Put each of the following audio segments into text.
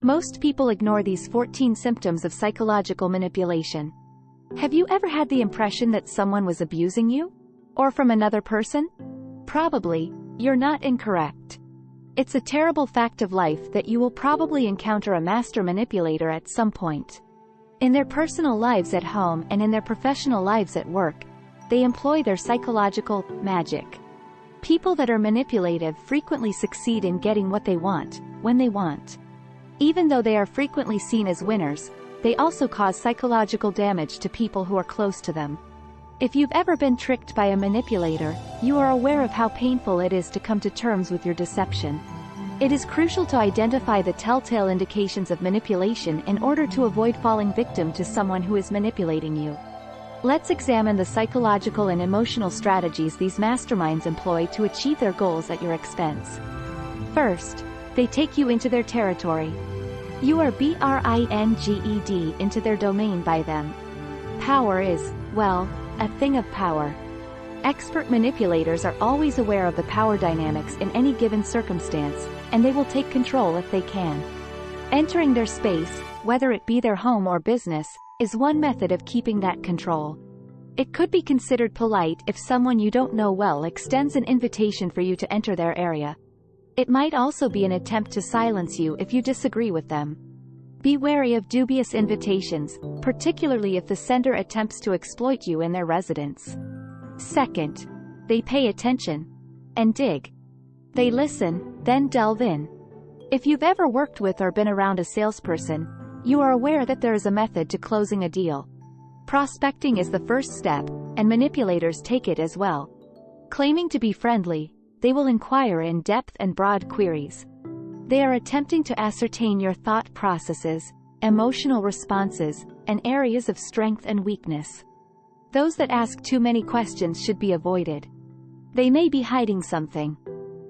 Most people ignore these 14 symptoms of psychological manipulation. Have you ever had the impression that someone was abusing you? Or from another person? Probably, you're not incorrect. It's a terrible fact of life that you will probably encounter a master manipulator at some point. In their personal lives at home and in their professional lives at work, they employ their psychological magic. People that are manipulative frequently succeed in getting what they want, when they want. Even though they are frequently seen as winners, they also cause psychological damage to people who are close to them. If you've ever been tricked by a manipulator, you are aware of how painful it is to come to terms with your deception. It is crucial to identify the telltale indications of manipulation in order to avoid falling victim to someone who is manipulating you. Let's examine the psychological and emotional strategies these masterminds employ to achieve their goals at your expense. First, they take you into their territory. You are bringed into their domain by them. Power is, well, a thing of power. Expert manipulators are always aware of the power dynamics in any given circumstance, and they will take control if they can. Entering their space, whether it be their home or business, is one method of keeping that control. It could be considered polite if someone you don't know well extends an invitation for you to enter their area. It might also be an attempt to silence you if you disagree with them. Be wary of dubious invitations, particularly if the sender attempts to exploit you in their residence. Second, they pay attention and dig. They listen, then delve in. If you've ever worked with or been around a salesperson, you are aware that there is a method to closing a deal. Prospecting is the first step, and manipulators take it as well. Claiming to be friendly, they will inquire in depth and broad queries. They are attempting to ascertain your thought processes, emotional responses, and areas of strength and weakness. Those that ask too many questions should be avoided. They may be hiding something.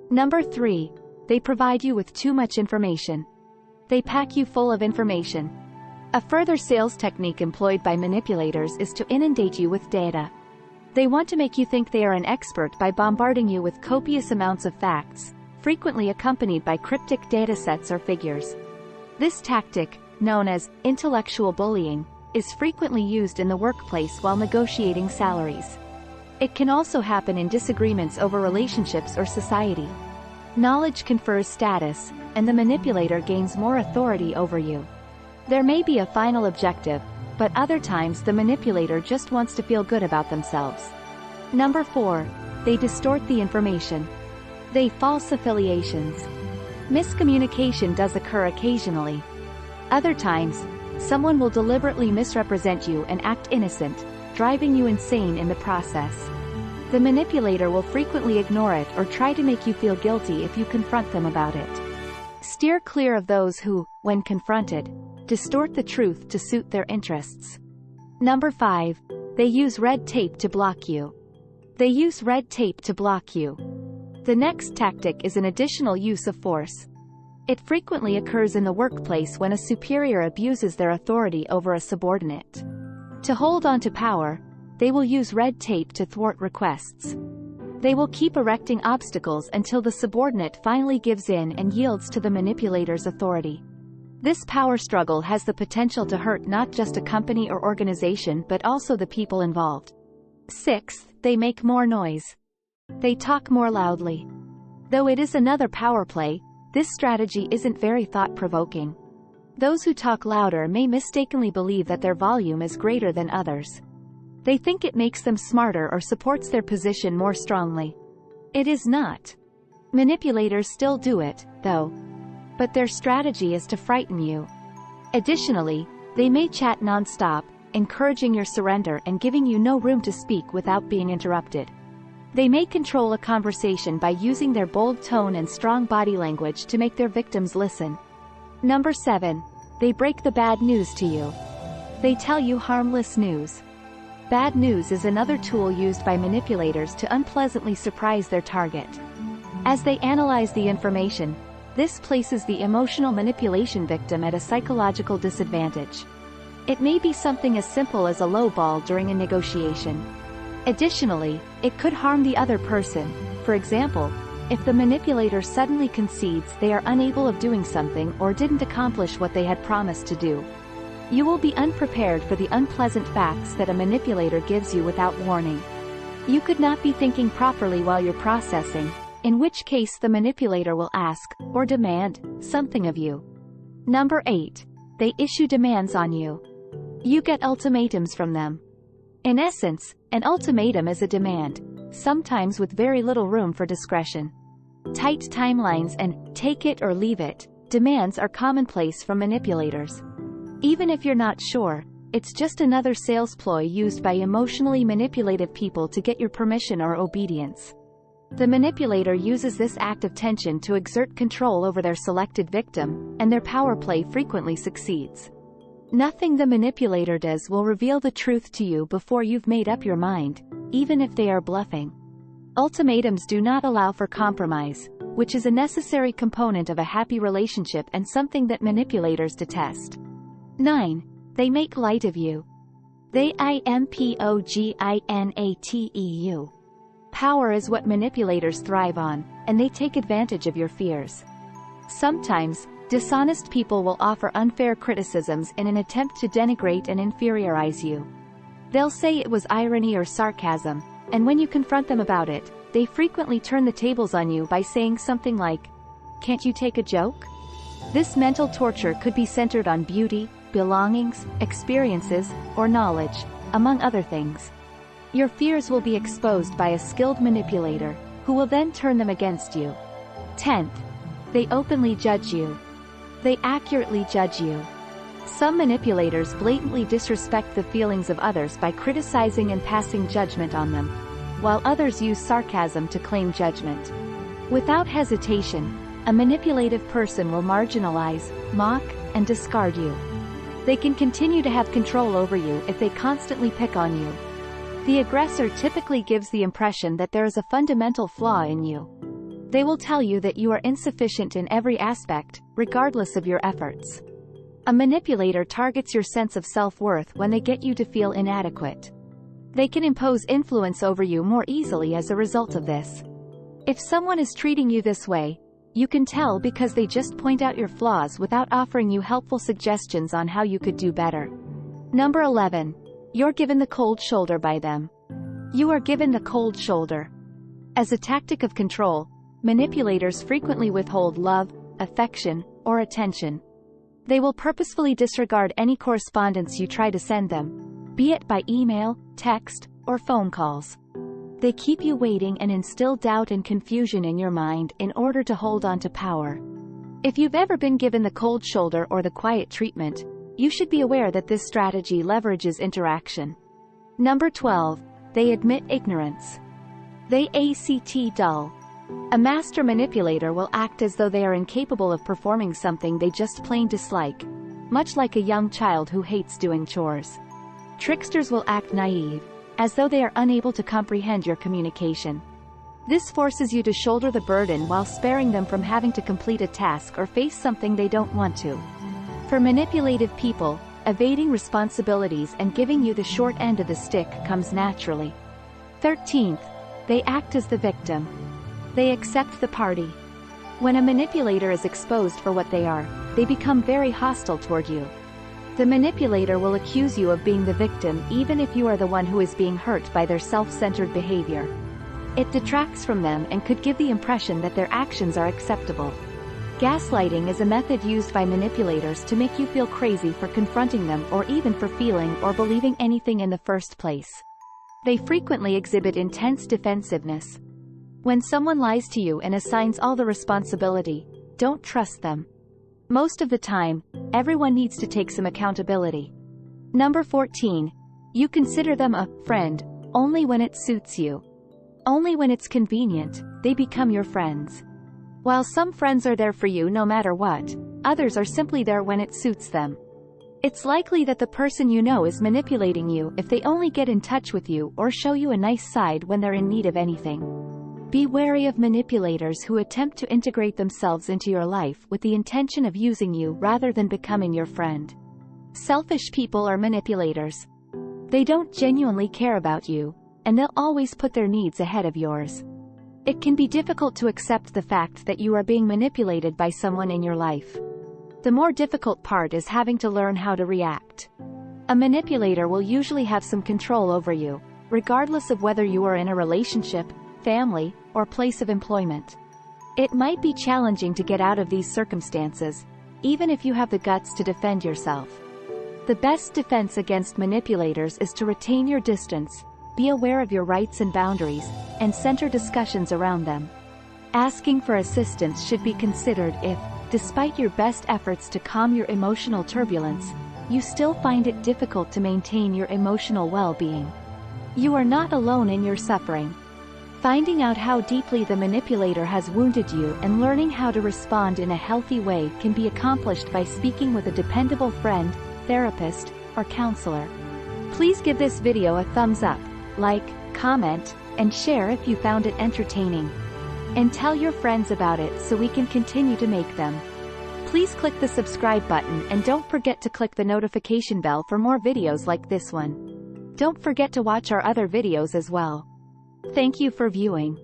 Number 3, they provide you with too much information. They pack you full of information. A further sales technique employed by manipulators is to inundate you with data. They want to make you think they are an expert by bombarding you with copious amounts of facts, frequently accompanied by cryptic datasets or figures. This tactic, known as intellectual bullying, is frequently used in the workplace while negotiating salaries. It can also happen in disagreements over relationships or society. Knowledge confers status, and the manipulator gains more authority over you. There may be a final objective, but other times the manipulator just wants to feel good about themselves. Number 4, they distort the information. They false affiliations. Miscommunication does occur occasionally. Other times, someone will deliberately misrepresent you and act innocent, driving you insane in the process. The manipulator will frequently ignore it or try to make you feel guilty if you confront them about it. Steer clear of those who, when confronted, distort the truth to suit their interests. Number 5, they use red tape to block you. They use red tape to block you. The next tactic is an additional use of force. It frequently occurs in the workplace when a superior abuses their authority over a subordinate. To hold on to power, they will use red tape to thwart requests. They will keep erecting obstacles until the subordinate finally gives in and yields to the manipulator's authority. This power struggle has the potential to hurt not just a company or organization but also the people involved. 6, they make more noise. They talk more loudly. Though it is another power play, this strategy isn't very thought-provoking. Those who talk louder may mistakenly believe that their volume is greater than others. They think it makes them smarter or supports their position more strongly. It is not. Manipulators still do it, though. But their strategy is to frighten you. Additionally, they may chat non-stop, encouraging your surrender and giving you no room to speak without being interrupted. They may control a conversation by using their bold tone and strong body language to make their victims listen. Number 7, they break the bad news to you. They tell you harmless news. Bad news is another tool used by manipulators to unpleasantly surprise their target. As they analyze the information, this places the emotional manipulation victim at a psychological disadvantage. It may be something as simple as a low ball during a negotiation. Additionally, it could harm the other person, for example, If the manipulator suddenly concedes they are unable of doing something or didn't accomplish what they had promised to do, you will be unprepared for the unpleasant facts that a manipulator gives you without warning. You could not be thinking properly while you're processing, in which case the manipulator will ask, or demand, something of you. Number 8. They issue demands on you. You get ultimatums from them. In essence, an ultimatum is a demand, sometimes with very little room for discretion. Tight timelines and take it or leave it demands are commonplace from manipulators. Even if you're not sure, it's just another sales ploy used by emotionally manipulative people to get your permission or obedience. The manipulator uses this act of tension to exert control over their selected victim, and their power play frequently succeeds. Nothing the manipulator does will reveal the truth to you before you've made up your mind, even if they are bluffing. Ultimatums do not allow for compromise, which is a necessary component of a happy relationship and something that manipulators detest. 9. They make light of you. They impognateu. Power is what manipulators thrive on, and they take advantage of your fears. Sometimes, dishonest people will offer unfair criticisms in an attempt to denigrate and inferiorize you. They'll say it was irony or sarcasm, and when you confront them about it, they frequently turn the tables on you by saying something like, "Can't you take a joke?" This mental torture could be centered on beauty, belongings, experiences, or knowledge, among other things. Your fears will be exposed by a skilled manipulator, who will then turn them against you. 10th. They openly judge you. They accurately judge you. Some manipulators blatantly disrespect the feelings of others by criticizing and passing judgment on them, while others use sarcasm to claim judgment. Without hesitation, a manipulative person will marginalize, mock, and discard you. They can continue to have control over you if they constantly pick on you. The aggressor typically gives the impression that there is a fundamental flaw in you. They will tell you that you are insufficient in every aspect, regardless of your efforts. A manipulator targets your sense of self-worth when they get you to feel inadequate. They can impose influence over you more easily as a result of this. If someone is treating you this way, you can tell because they just point out your flaws without offering you helpful suggestions on how you could do better. Number 11. You're given the cold shoulder by them. You are given the cold shoulder. As a tactic of control, manipulators frequently withhold love, affection, or attention. They will purposefully disregard any correspondence you try to send them, be it by email, text, or phone calls. They keep you waiting and instill doubt and confusion in your mind in order to hold on to power. If you've ever been given the cold shoulder or the quiet treatment, you should be aware that this strategy leverages interaction. Number 12. They admit ignorance. They act dull. A master manipulator will act as though they are incapable of performing something they just plain dislike, much like a young child who hates doing chores. Tricksters will act naive, as though they are unable to comprehend your communication. This forces you to shoulder the burden while sparing them from having to complete a task or face something they don't want to. For manipulative people, evading responsibilities and giving you the short end of the stick comes naturally. 13th. They act as the victim. They accept the party. When a manipulator is exposed for what they are, they become very hostile toward you. The manipulator will accuse you of being the victim even if you are the one who is being hurt by their self-centered behavior. It detracts from them and could give the impression that their actions are acceptable. Gaslighting is a method used by manipulators to make you feel crazy for confronting them or even for feeling or believing anything in the first place. They frequently exhibit intense defensiveness. When someone lies to you and assigns all the responsibility, don't trust them. Most of the time, everyone needs to take some accountability. Number 14. You consider them a friend only when it suits you. Only when it's convenient, they become your friends. While some friends are there for you no matter what, others are simply there when it suits them. It's likely that the person you know is manipulating you if they only get in touch with you or show you a nice side when they're in need of anything. Be wary of manipulators who attempt to integrate themselves into your life with the intention of using you rather than becoming your friend. Selfish people are manipulators. They don't genuinely care about you, and they'll always put their needs ahead of yours. It can be difficult to accept the fact that you are being manipulated by someone in your life. The more difficult part is having to learn how to react. A manipulator will usually have some control over you, regardless of whether you are in a relationship, family, or place of employment. It might be challenging to get out of these circumstances, even if you have the guts to defend yourself. The best defense against manipulators is to retain your distance, be aware of your rights and boundaries, and center discussions around them. Asking for assistance should be considered if, despite your best efforts to calm your emotional turbulence, you still find it difficult to maintain your emotional well-being. You are not alone in your suffering. Finding out how deeply the manipulator has wounded you and learning how to respond in a healthy way can be accomplished by speaking with a dependable friend, therapist, or counselor. Please give this video a thumbs up, like, comment, and share if you found it entertaining. And tell your friends about it so we can continue to make them. Please click the subscribe button and don't forget to click the notification bell for more videos like this one. Don't forget to watch our other videos as well. Thank you for viewing.